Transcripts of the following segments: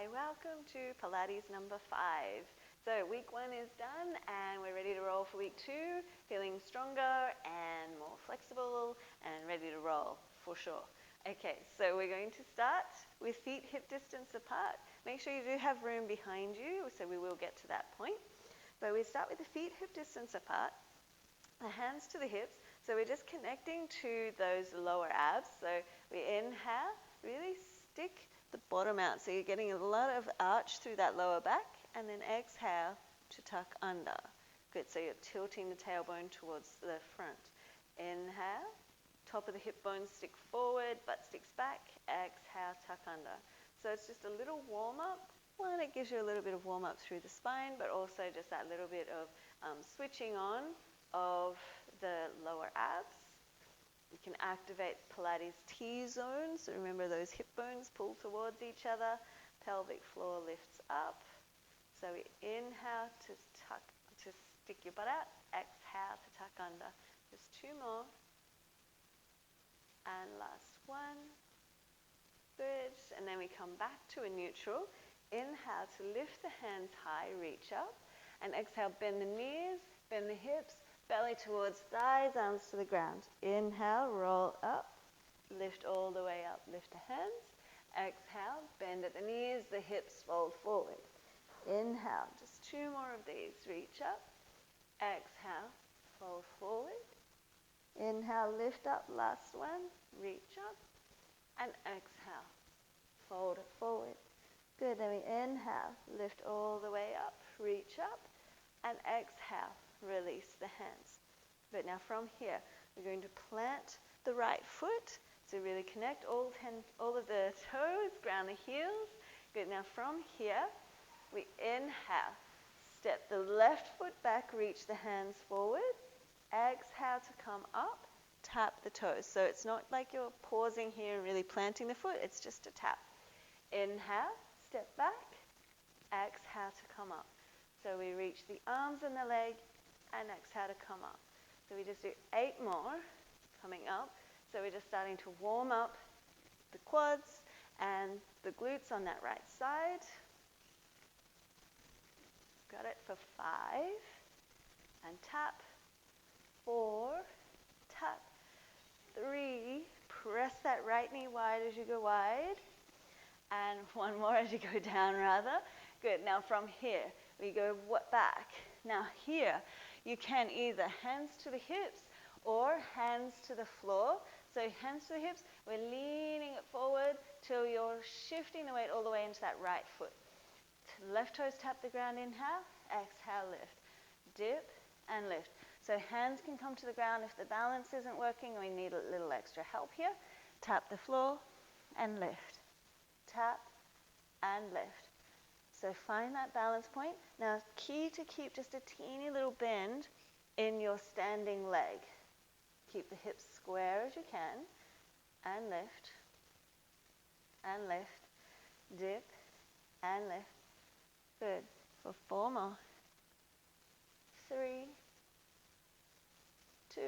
Hi, welcome to Pilates number 5. So week 1 is done and we're ready to roll for week 2, feeling stronger and more flexible and ready to roll for sure. Okay, so we're going to start with feet hip distance apart. Make sure you do have room behind you, so we will get to that point. But we start with the feet hip distance apart, the hands to the hips. So we're just connecting to those lower abs. So we inhale, really stick the bottom out. So you're getting a lot of arch through that lower back, and then exhale to tuck under. Good, so you're tilting the tailbone towards the front. Inhale, top of the hip bones stick forward, butt sticks back. Exhale, tuck under. So it's just a little warm up. One, it gives you a little bit of warm up through the spine, but also just that little bit of switching on of the lower abs. You can activate Pilates T-zone, so remember those hip bones pull towards each other, pelvic floor lifts up. So we inhale to stick your butt out, exhale to tuck under. Just 2 more. And last one. Good. And then we come back to a neutral. Inhale to lift the hands high, reach up. And exhale, bend the knees, bend the hips, belly towards thighs, arms to the ground. Inhale, roll up, lift all the way up, lift the hands. Exhale, bend at the knees, the hips fold forward. Inhale, just 2 more of these, reach up. Exhale, fold forward. Inhale, lift up, last one, reach up. And exhale, fold it forward. Good, then we inhale, lift all the way up, reach up. And exhale, release the hands. But now from here, we're going to plant the right foot. So really connect all of the toes, ground the heels. Good, now from here, we inhale. Step the left foot back, reach the hands forward. Exhale to come up, tap the toes. So it's not like you're pausing here and really planting the foot, it's just a tap. Inhale, step back. Exhale to come up. So we reach the arms and the leg, and exhale to come up. So we just do 8 more, coming up. So we're just starting to warm up the quads and the glutes on that right side. Got it for 5. And tap. 4. Tap. 3. Press that right knee wide as you go wide. And 1 more as you go down, rather. Good. Now from here, we go back. Now here, you can either hands to the hips or hands to the floor. So hands to the hips, we're leaning it forward till you're shifting the weight all the way into that right foot. Left toes tap the ground, inhale, exhale, lift. Dip and lift. So hands can come to the ground if the balance isn't working and we need a little extra help here. Tap the floor and lift. Tap and lift. So find that balance point. Now, key to keep just a teeny little bend in your standing leg. Keep the hips square as you can, and lift, dip, and lift. Good. For 4 more. 3, 2,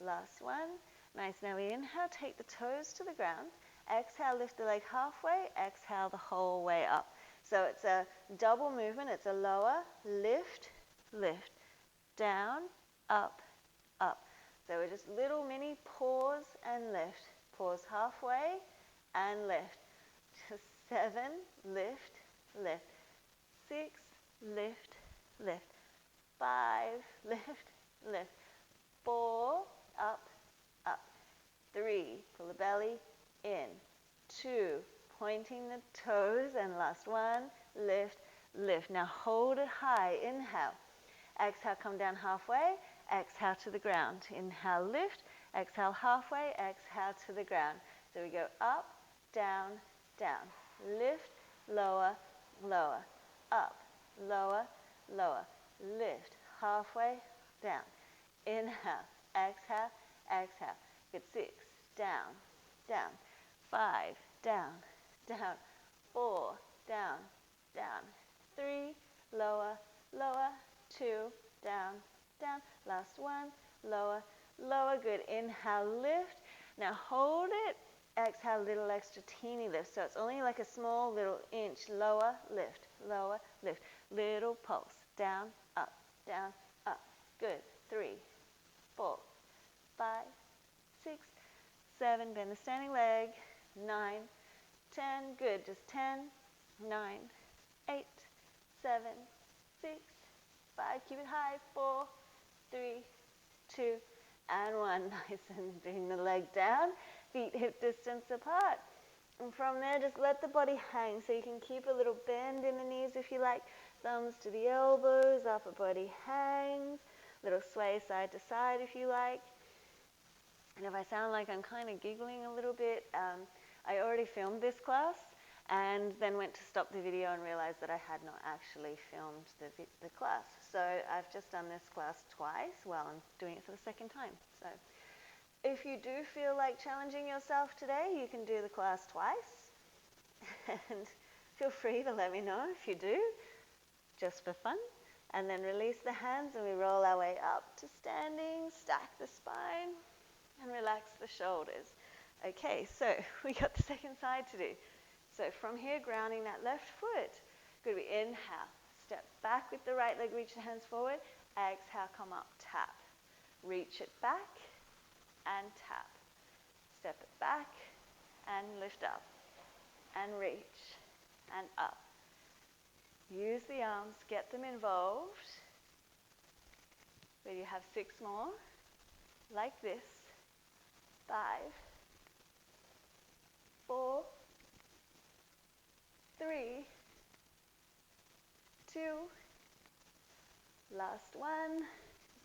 last one. Nice. Now we inhale, take the toes to the ground. Exhale, lift the leg halfway. Exhale the whole way up. So it's a double movement. It's a lower, lift, lift, down, up, up. So we're just little mini pause and lift. Pause halfway and lift. Just 7, lift, lift. 6, lift, lift. 5, lift, lift. 4, up, up. 3, pull the belly in. 2, pointing the toes, and last one, lift, lift. Now hold it high, inhale. Exhale, come down halfway, exhale to the ground. Inhale, lift, exhale halfway, exhale to the ground. So we go up, down, down. Lift, lower, lower. Up, lower, lower. Lift, halfway, down. Inhale, exhale, exhale. Good, 6, down, down. 5, down, down. 4, down, down. 3, lower, lower. 2, down, down. Last one, lower, lower. Good. Inhale, lift. Now hold it. exhale, little extra teeny lift. So it's only like a small little inch. Lower, lift, little pulse. Down, up, down, up. Good. 3, 4, 5, 6, 7. Bend the standing leg. 9, 10. Good. Just 10, 9, 8, 7, 6, 5. Keep it high. 4, 3, 2, and 1. Nice. And bring the leg down. Feet hip distance apart. And from there, just let the body hang. So you can keep a little bend in the knees if you like. Thumbs to the elbows, upper body hangs. Little sway side to side if you like. And if I sound like I'm kind of giggling a little bit, I already filmed this class and then went to stop the video and realized that I had not actually filmed the class. So I've just done this class twice. Well, I'm doing it for the second time. So if you do feel like challenging yourself today, you can do the class twice. And feel free to let me know if you do, just for fun. And then release the hands and we roll our way up to standing, stack the spine, and relax the shoulders. Okay, so we got the second side to do. So from here, grounding that left foot. Good, we inhale, step back with the right leg, reach the hands forward. Exhale, come up, tap. Reach it back and tap. Step it back and lift up and reach and up. Use the arms, get them involved. But you have 6 more, like this. 5, 4, 3, 2, last one.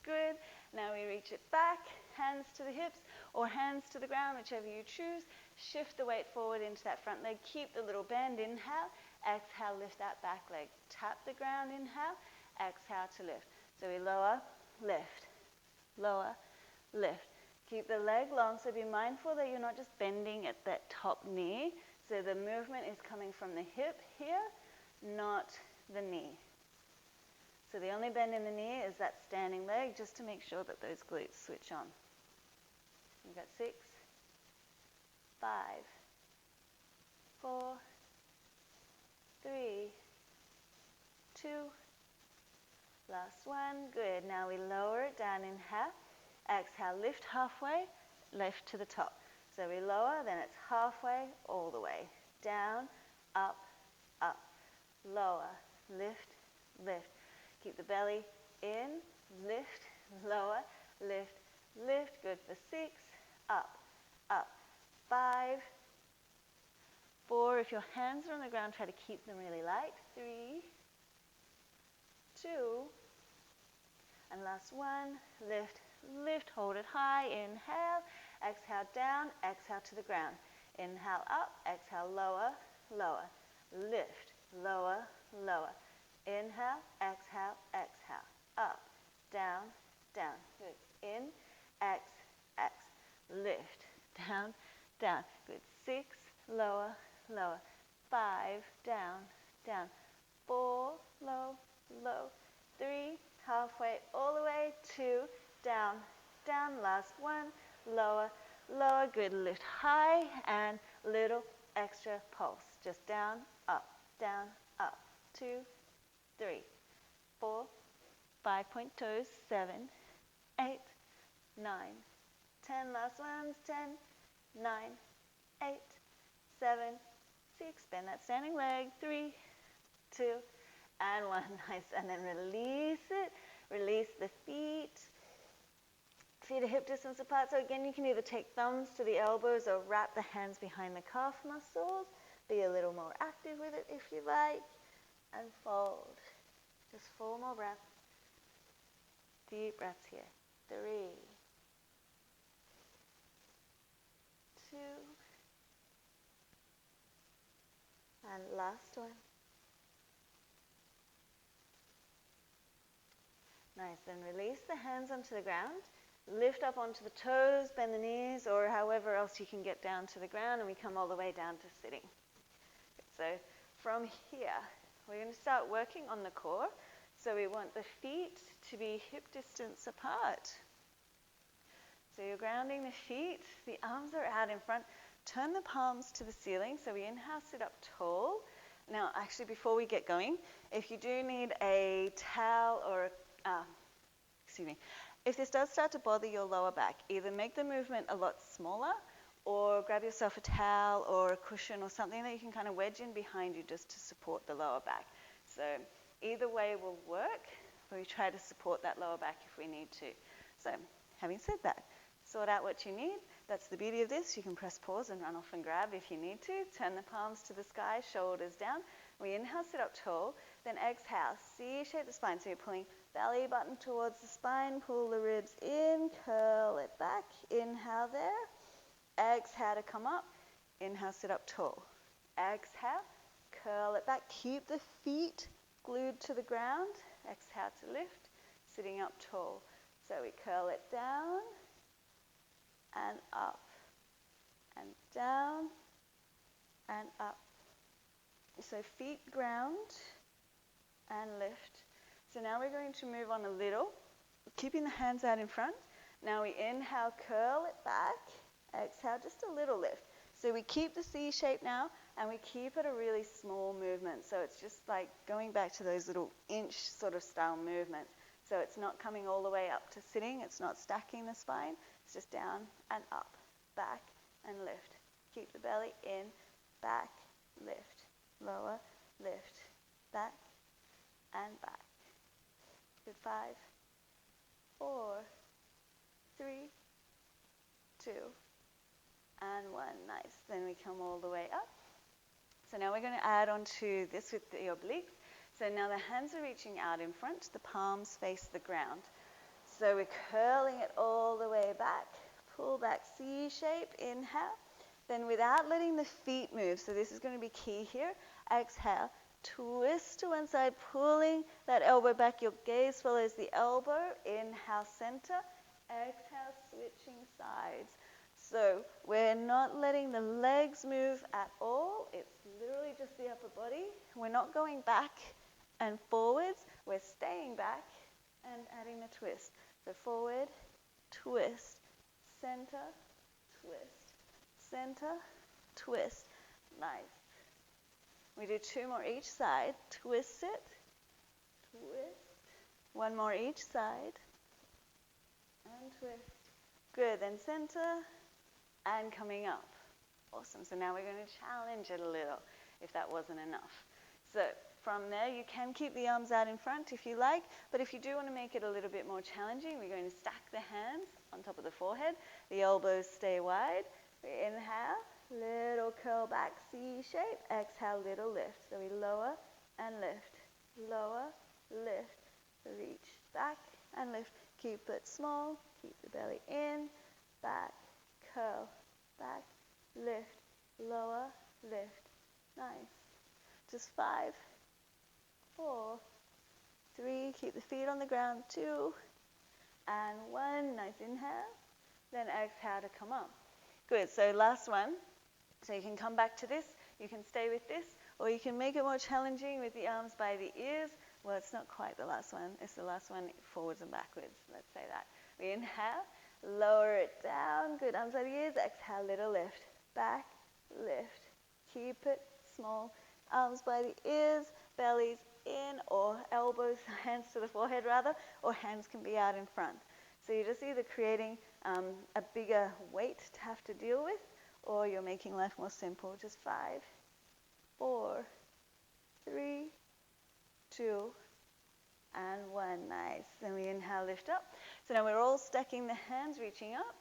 Good. Now we reach it back, hands to the hips or hands to the ground, whichever you choose. Shift the weight forward into that front leg. Keep the little bend. Inhale. Exhale, lift that back leg. Tap the ground. Inhale. Exhale to lift. So we lower, lift, lower, lift. Keep the leg long, so be mindful that you're not just bending at that top knee. So the movement is coming from the hip here, not the knee. So the only bend in the knee is that standing leg, just to make sure that those glutes switch on. You've got 6, 5, 4, 3, 2, last one. Good. Now we lower it down in half. Exhale, lift halfway, lift to the top. So we lower, then it's halfway, all the way. Down, up, up, lower, lift, lift. Keep the belly in, lift, lower, lift, lift. Good for 6, up, up. 5, 4. If your hands are on the ground, try to keep them really light. 3, 2, and last one. Lift, lift, hold it high. Inhale, exhale down, exhale to the ground. Inhale up, exhale lower, lower. Lift, lower, lower. Inhale, exhale, exhale. Up, down, down. Good. In, X, X. Lift, down, down. Good. 6, lower, lower. 5, down, down. 4, low, low. 3, halfway, all the way. 2, down, down. Last one, lower, lower. Good. Lift high and little extra pulse. Just down, up, up. 2, 3, 4, 5 point toes. 7, 8, 9, 10. Last ones. 10, 9, 8, 7, 6. Bend that standing leg. 3, 2, and 1. Nice. And then release it. Release the feet. Feet are hip distance apart. So again, you can either take thumbs to the elbows or wrap the hands behind the calf muscles. Be a little more active with it if you like. And fold. Just 4 more breaths. Deep breaths here. 3, 2, and last one. Nice. Then release the hands onto the ground. Lift up onto the toes, bend the knees, or however else you can get down to the ground, and we come all the way down to sitting. So from here, we're going to start working on the core. So we want the feet to be hip distance apart. So you're grounding the feet, the arms are out in front, turn the palms to the ceiling. So we inhale, sit up tall. Now, actually, before we get going, if you do need a towel or, if this does start to bother your lower back, either make the movement a lot smaller or grab yourself a towel or a cushion or something that you can kind of wedge in behind you just to support the lower back. So either way will work, but we try to support that lower back if we need to. So having said that, sort out what you need. That's the beauty of this. You can press pause and run off and grab if you need to. Turn the palms to the sky, shoulders down. We inhale, sit up tall. Then exhale, C-shape the spine. So you're pulling belly button towards the spine. Pull the ribs in, curl it back. Inhale there. Exhale to come up. Inhale, sit up tall. Exhale, curl it back. Keep the feet glued to the ground. Exhale to lift, sitting up tall. So we curl it down and up and down and up. So feet ground and lift. So now we're going to move on a little, keeping the hands out in front. Now we inhale, curl it back. Exhale, just a little lift. So we keep the C shape now, and we keep it a really small movement. So it's just like going back to those little inch sort of style movements. So it's not coming all the way up to sitting. It's not stacking the spine. It's just down and up, back and lift. Keep the belly in, back, lift, lower, lift, back and back. Good. 5, 4, 3, 2, and 1. Nice. Then we come all the way up. So now we're going to add on to this with the obliques. So now the hands are reaching out in front. The palms face the ground. So we're curling it all the way back. Pull back, C shape, inhale. Then without letting the feet move, so this is going to be key here. Exhale, twist to one side, pulling that elbow back. Your gaze follows the elbow. Inhale, center. Exhale, switching sides. So we're not letting the legs move at all. It's literally just the upper body. We're not going back and forwards. We're staying back and adding the twist. So forward, twist, center, twist, center, twist. Nice. We do 2 more each side. Twist it, twist. 1 more each side, and twist. Good. Then center and coming up. Awesome. So now we're going to challenge it a little if that wasn't enough. So from there, you can keep the arms out in front if you like, but if you do want to make it a little bit more challenging, we're going to stack the hands on top of the forehead. The elbows stay wide. We inhale, little curl back, C shape. Exhale, little lift. So we lower and lift, lower, lift, reach back and lift. Keep it small, keep the belly in, back, curl, back, lift, lower, lift. Nice. Just 5, 4, 3, keep the feet on the ground, 2, and 1. Nice inhale. Then exhale to come up. Good. So last one. So you can come back to this. You can stay with this, or you can make it more challenging with the arms by the ears. Well, it's not quite the last one. It's the last one forwards and backwards. Let's say that. We inhale, lower it down. Good. Arms by the ears. Exhale, little lift. Back, lift. Keep it small. Arms by the ears, bellies in, or elbows, hands to the forehead rather, or hands can be out in front. So you're just either creating a bigger weight to have to deal with, or you're making life more simple. Just 5, 4, 3, 2, and 1. Nice. Then we inhale, lift up. So now we're all stacking the hands, reaching up,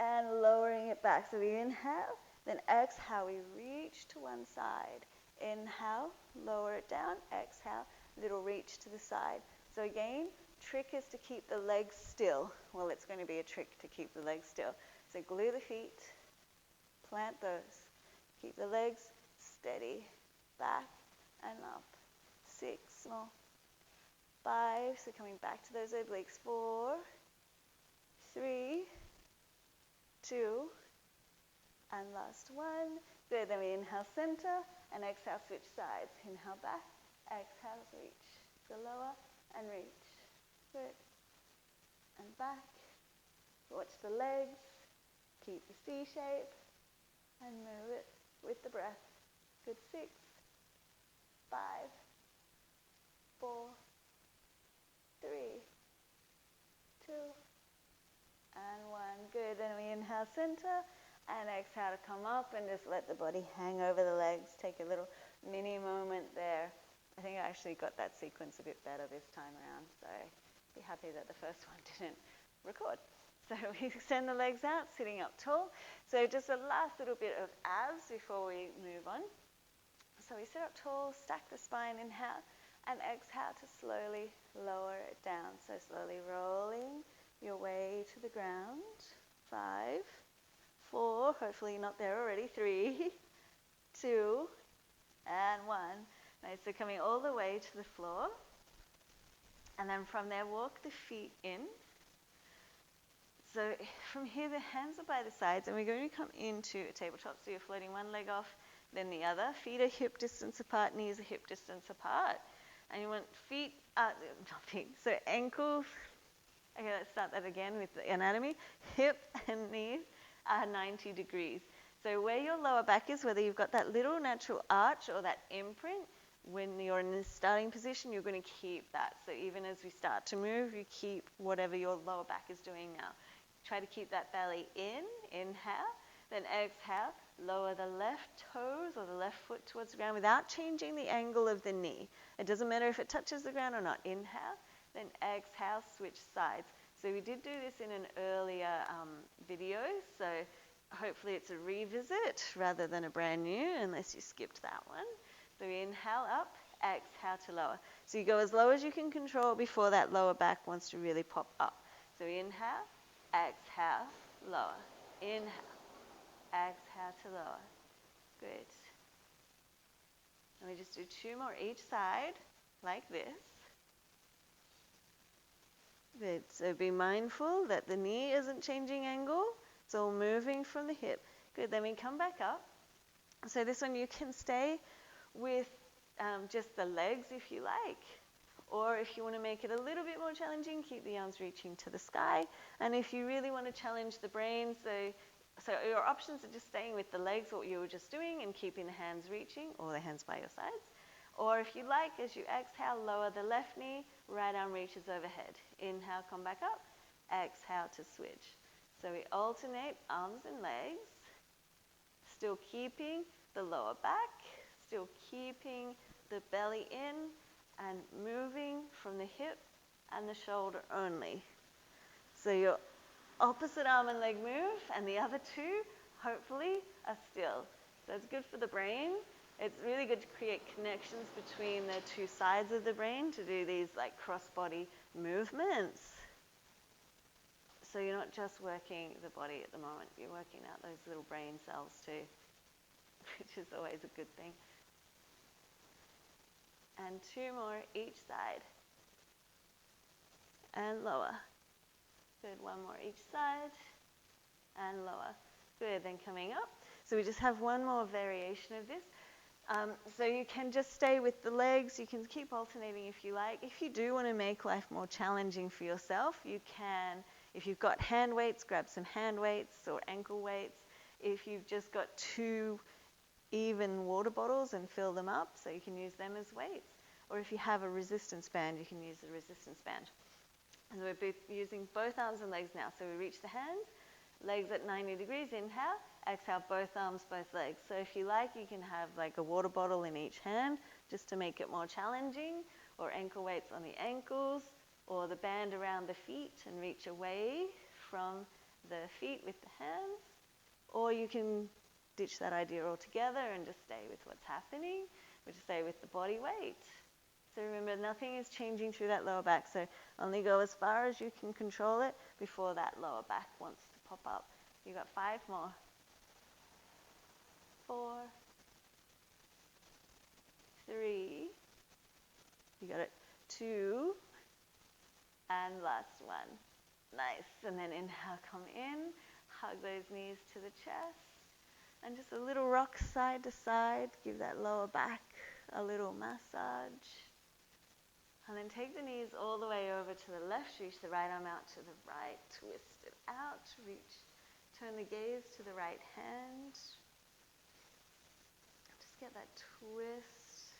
and lowering it back. So we inhale, then exhale, we reach to one side. Inhale, lower it down. Exhale, little reach to the side. So again, trick is to keep the legs still. Well, it's going to be a trick to keep the legs still. So glue the feet, plant those. Keep the legs steady, back and up. 6 more. 5, so coming back to those obliques. 4, 3, 2, and last 1. Good. Then we inhale, center, and exhale, switch sides. Inhale back, exhale, reach. So lower and reach. Good. And back. Watch the legs. Keep the C shape. And move it with the breath. Good. 6, 5, 4, 3, 2, and 1. Good. Then we inhale center and exhale to come up and just let the body hang over the legs. Take a little mini moment there. I think I actually got that sequence a bit better this time around, so be happy that the first one didn't record. So we extend the legs out, sitting up tall. So just a last little bit of abs before we move on. So we sit up tall, stack the spine, inhale, and exhale to slowly lower it down. So slowly rolling your way to the ground. 5, 4, hopefully you're not there already. 3, 2, and 1. Nice, so coming all the way to the floor. And then from there, walk the feet in. So from here, the hands are by the sides, and we're going to come into a tabletop. So you're floating one leg off, then the other. Feet are hip distance apart, knees are hip distance apart. And you want so ankles. Okay, let's start that again with the anatomy. Hip and knees are 90 degrees. So where your lower back is, whether you've got that little natural arch or that imprint, when you're in the starting position, you're going to keep that. So even as we start to move, you keep whatever your lower back is doing now. Try to keep that belly in, inhale, then exhale, lower the left toes or the left foot towards the ground without changing the angle of the knee. It doesn't matter if it touches the ground or not. Inhale, then exhale, switch sides. So we did do this in an earlier video, so hopefully it's a revisit rather than a brand new, unless you skipped that one. So we inhale up, exhale to lower. So you go as low as you can control before that lower back wants to really pop up. So we inhale, exhale, lower. Inhale, exhale to lower. Good. And we just do 2 more each side, like this. Good. So be mindful that the knee isn't changing angle. It's all moving from the hip. Good. Then we come back up. So this one you can stay with just the legs if you like. Or if you want to make it a little bit more challenging, keep the arms reaching to the sky. And if you really want to challenge the brain, so your options are just staying with the legs, what you were just doing, and keeping the hands reaching, or the hands by your sides. Or if you like, as you exhale, lower the left knee, right arm reaches overhead. Inhale, come back up. Exhale to switch. So we alternate arms and legs, still keeping the lower back, still keeping the belly in, and moving from the hip and the shoulder only. So your opposite arm and leg move, and the other 2, hopefully, are still. So it's good for the brain. It's really good to create connections between the 2 sides of the brain to do these like cross-body movements. So you're not just working the body at the moment, you're working out those little brain cells too, which is always a good thing. And 2 more each side. And lower. Good, 1 more each side. And lower. Good, then coming up. So we just have 1 more variation of this. So you can just stay with the legs. You can keep alternating if you like. If you do want to make life more challenging for yourself, you can, if you've got hand weights, grab some hand weights or ankle weights. If you've just got 2 even water bottles and fill them up, so you can use them as weights. Or if you have a resistance band, you can use the resistance band. And we're using both arms and legs now. So we reach the hands, legs at 90 degrees, inhale, exhale, both arms, both legs. So if you like, you can have like a water bottle in each hand just to make it more challenging, or ankle weights on the ankles, or the band around the feet and reach away from the feet with the hands. Or you can ditch that idea altogether and just stay with what's happening, which is stay with the body weight. So remember, nothing is changing through that lower back, so only go as far as you can control it before that lower back wants to pop up. You've got 5 more. 4, 3, you got it, 2, and last one. Nice, and then inhale, come in, hug those knees to the chest. And just a little rock side to side, give that lower back a little massage. And then take the knees all the way over to the left, reach the right arm out to the right, twist it out, reach, turn the gaze to the right hand. get that twist.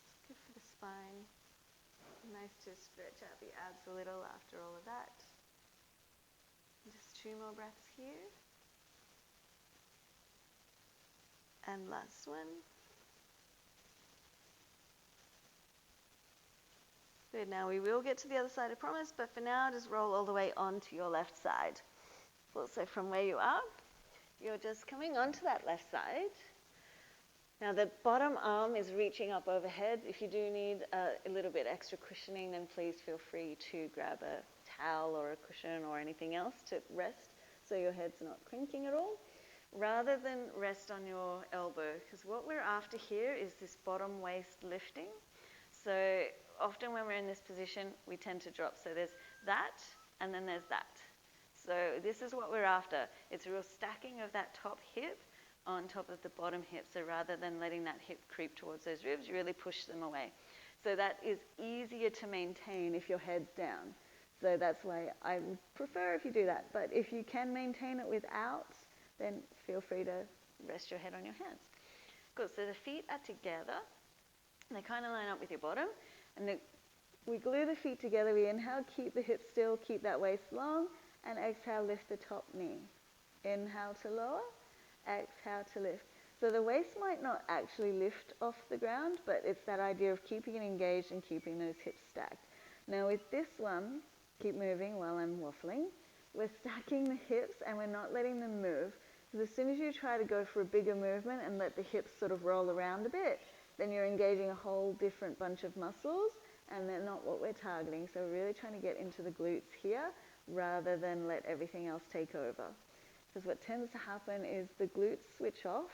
It's good for the spine. Nice to stretch out the abs a little after all of that. Just 2 more breaths here. And last one. Good, now we will get to the other side, I promise, but for now just roll all the way onto your left side. So from where you are, you're just coming onto that left side. Now the bottom arm is reaching up overhead. If you do need a little bit extra cushioning, then please feel free to grab a towel or a cushion or anything else to rest so your head's not cranking at all, rather than rest on your elbow, because what we're after here is this bottom waist lifting. So often when we're in this position, we tend to drop. So there's that, and then there's that. So this is what we're after. It's a real stacking of that top hip on top of the bottom hip. So rather than letting that hip creep towards those ribs, you really push them away. So that is easier to maintain if your head's down. So that's why I would prefer if you do that. But if you can maintain it without, then feel free to rest your head on your hands. Good, so the feet are together. They kind of line up with your bottom. And we glue the feet together. We inhale, keep the hips still, keep that waist long. And exhale, lift the top knee. Inhale to lower, exhale to lift. So the waist might not actually lift off the ground, but it's that idea of keeping it engaged and keeping those hips stacked. Now with this one, keep moving while I'm waffling. We're stacking the hips and we're not letting them move. Because as soon as you try to go for a bigger movement and let the hips sort of roll around a bit, then you're engaging a whole different bunch of muscles, and they're not what we're targeting. So we're really trying to get into the glutes here rather than let everything else take over. Because what tends to happen is the glutes switch off,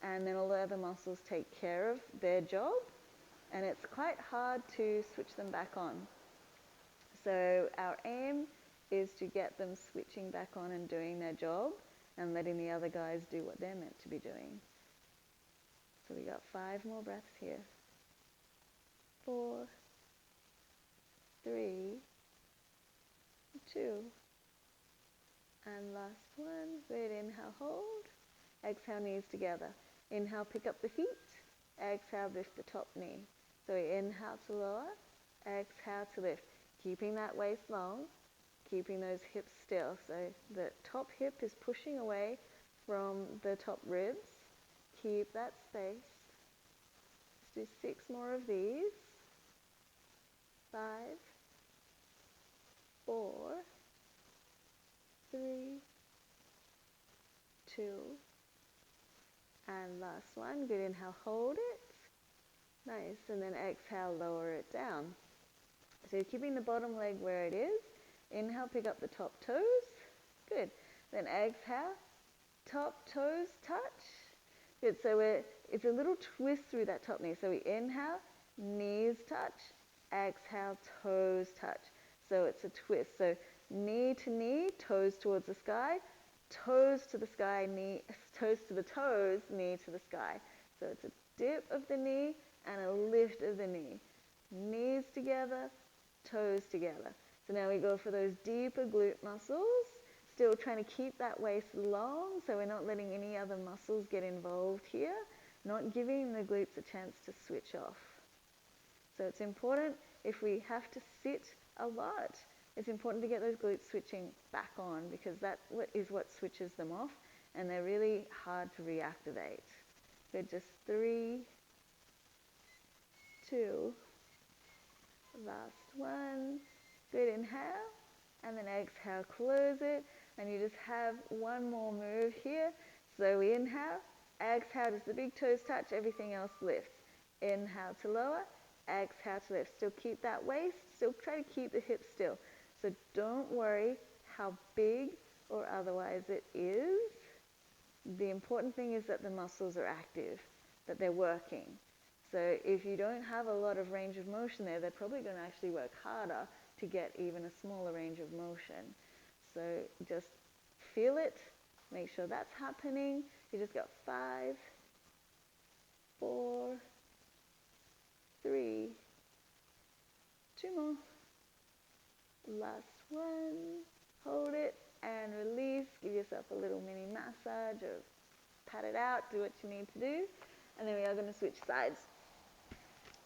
and then all the other muscles take care of their job, and it's quite hard to switch them back on. So our aim is to get them switching back on and doing their job, and letting the other guys do what they're meant to be doing. So we got 5 more breaths here. 4, 3, 2, and last one. Good, inhale, hold. Exhale, knees together. Inhale, pick up the feet. Exhale, lift the top knee. So we inhale to lower, exhale to lift. Keeping that waist long, keeping those hips still. So the top hip is pushing away from the top ribs. Keep that space. Let's do 6 more of these. 5, 4, 3, 2, and last one. Good, inhale, hold it. Nice, and then exhale, lower it down. So you're keeping the bottom leg where it is. Inhale, pick up the top toes. Good. Then exhale, top toes touch. Good, so it's a little twist through that top knee. So we inhale, knees touch. Exhale, toes touch. So it's a twist. So knee to knee, toes towards the sky. Toes to the sky, toes to the toes, knee to the sky. So it's a dip of the knee and a lift of the knee. Knees together, toes together. So now we go for those deeper glute muscles, still trying to keep that waist long, so we're not letting any other muscles get involved here, not giving the glutes a chance to switch off. So it's important, if we have to sit a lot, it's important to get those glutes switching back on, because that is what switches them off, and they're really hard to reactivate. Good, just 3, 2, last one. Good, inhale, and then exhale, close it, and you just have one more move here. So we inhale, exhale, just the big toes touch, everything else lifts. Inhale to lower, exhale to lift. Still keep that waist, still try to keep the hips still. So don't worry how big or otherwise it is. The important thing is that the muscles are active, that they're working. So if you don't have a lot of range of motion there, they're probably going to actually work harder to get even a smaller range of motion. So just feel it, make sure that's happening. You just got 5, 4, 3, 2 more. Last one. Hold it and release. Give yourself a little mini massage of pat it out, do what you need to do, and then we are going to switch sides.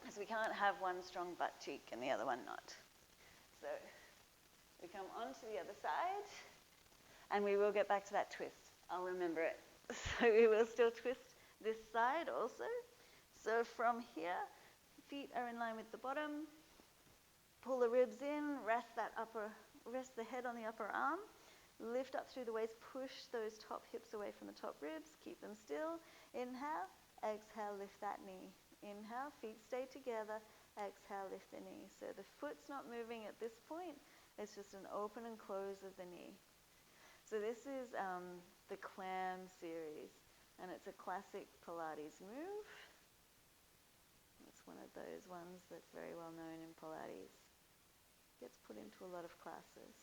So we can't have one strong butt cheek and the other one not. So we come onto the other side, and we will get back to that twist. I'll remember it. So we will still twist this side also. So from here, feet are in line with the bottom. Pull the ribs in, rest the head on the upper arm. Lift up through the waist, push those top hips away from the top ribs. Keep them still. Inhale, exhale, lift that knee. Inhale, feet stay together. Exhale, lift the knee. So the foot's not moving at this point. It's just an open and close of the knee. So this is the clam series, and it's a classic Pilates move. It's one of those ones that's very well known in Pilates. Gets put into a lot of classes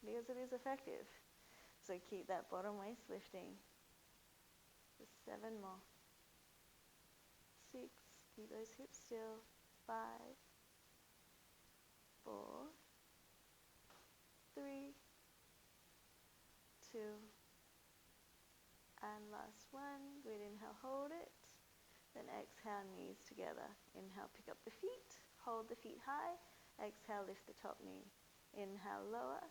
because it is effective. So keep that bottom waist lifting. Just 7 more. 6, keep those hips still. 5, 4, 3, 2, and last one. Good, inhale, hold it. Then exhale, knees together. Inhale, pick up the feet. Hold the feet high. Exhale, lift the top knee. Inhale, lower.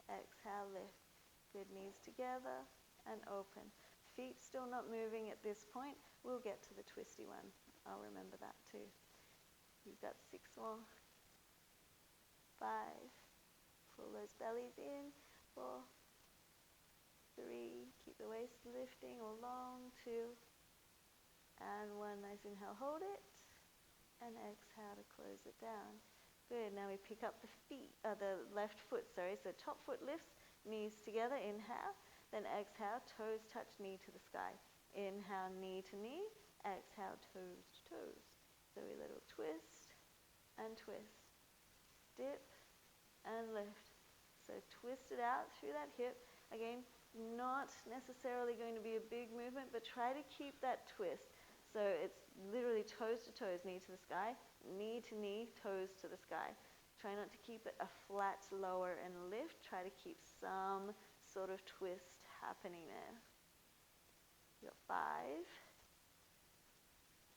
Exhale, lift. Good, knees together and open. Feet still not moving at this point. We'll get to the twisty one. I'll remember that too. You've got 6 more. 5. Pull those bellies in. 4, 3. Keep the waist lifting or long. 2. And 1. Nice inhale. Hold it. And exhale to close it down. Good. Now we pick up the left foot. So top foot lifts, knees together. Inhale. Then exhale. Toes touch knee to the sky. Inhale, knee to knee. Exhale, toes to toes. So we little twist and twist. Dip and lift. So twist it out through that hip. Again, not necessarily going to be a big movement, but try to keep that twist. So it's literally toes to toes, knee to the sky, knee to knee, toes to the sky. Try not to keep it a flat lower and lift. Try to keep some sort of twist happening there. You got 5,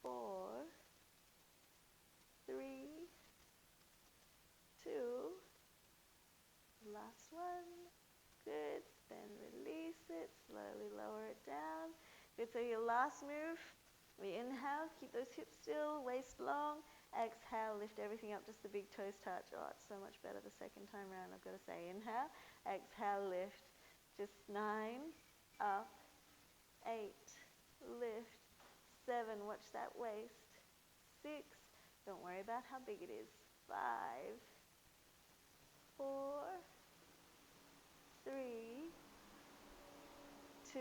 4, 3, 2, last one. Good. Then release it. Slowly lower it down. Good. So your last move. We inhale, keep those hips still, waist long. Exhale, lift everything up, just the big toes touch. Oh, it's so much better the second time around, I've got to say. Inhale, exhale, lift. Just 9, up, 8, lift, 7, watch that waist. 6, don't worry about how big it is. 5, 4, 3, 2,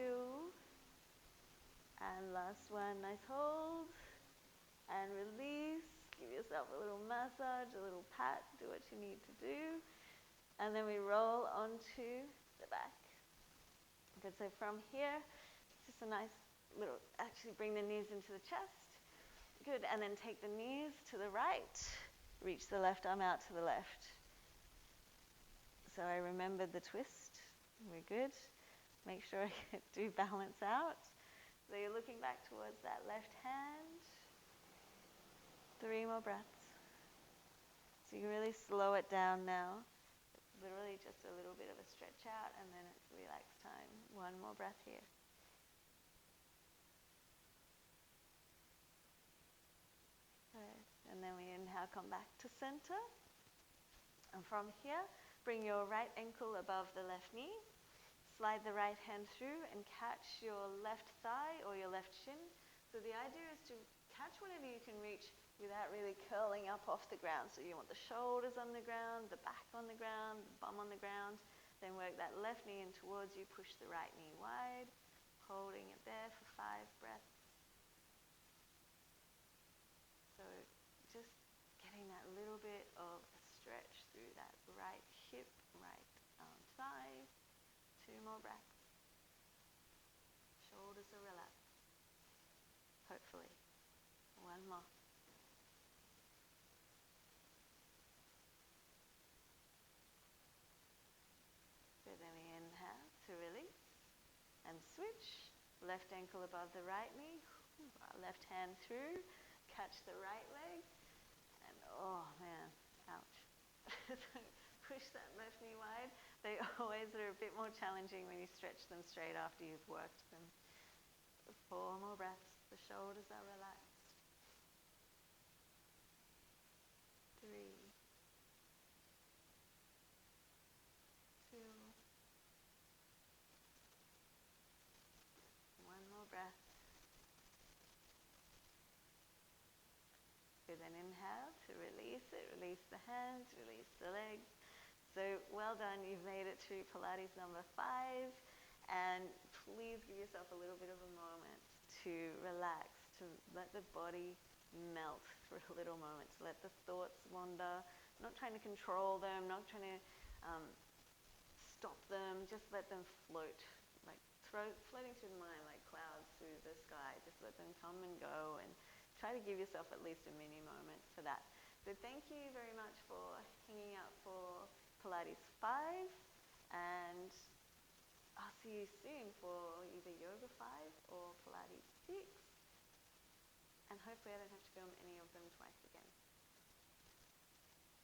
and last one. Nice hold. And release. Give yourself a little massage, a little pat. Do what you need to do. And then we roll onto the back. Good. So from here, just a nice little, actually bring the knees into the chest. Good. And then take the knees to the right. Reach the left arm out to the left. So I remembered the twist. We're good. Make sure I do balance out. So you're looking back towards that left hand. 3 more breaths. So you can really slow it down now. Literally just a little bit of a stretch out, and then it's relax time. 1 more breath here. Good. And then we inhale, come back to center. And from here, bring your right ankle above the left knee. Slide the right hand through and catch your left thigh or your left shin. So the idea is to catch whatever you can reach without really curling up off the ground. So you want the shoulders on the ground, the back on the ground, the bum on the ground. Then work that left knee in towards you. Push the right knee wide, holding it there for 5 breaths. So just getting that little bit of a stretch through that right hip, right thigh. 2 more breaths. Shoulders are relaxed. Hopefully. 1 more. So then we inhale to release and switch. Left ankle above the right knee, left hand through, catch the right leg, and oh man, ouch. So push that left knee wide. They always are a bit more challenging when you stretch them straight after you've worked them. 4 more breaths. The shoulders are relaxed. 3, 2, 1 more breath. Good, then inhale to release it. Release the hands, release the legs. So well done, you've made it through Pilates number 5, and please give yourself a little bit of a moment to relax, to let the body melt for a little moment, to let the thoughts wander, not trying to control them, not trying to stop them, just let them float, like floating through the mind like clouds through the sky. Just let them come and go, and try to give yourself at least a mini moment for that. So thank you very much for hanging out for Pilates 5, and I'll see you soon for either Yoga 5 or Pilates 6, and hopefully I don't have to film any of them twice again.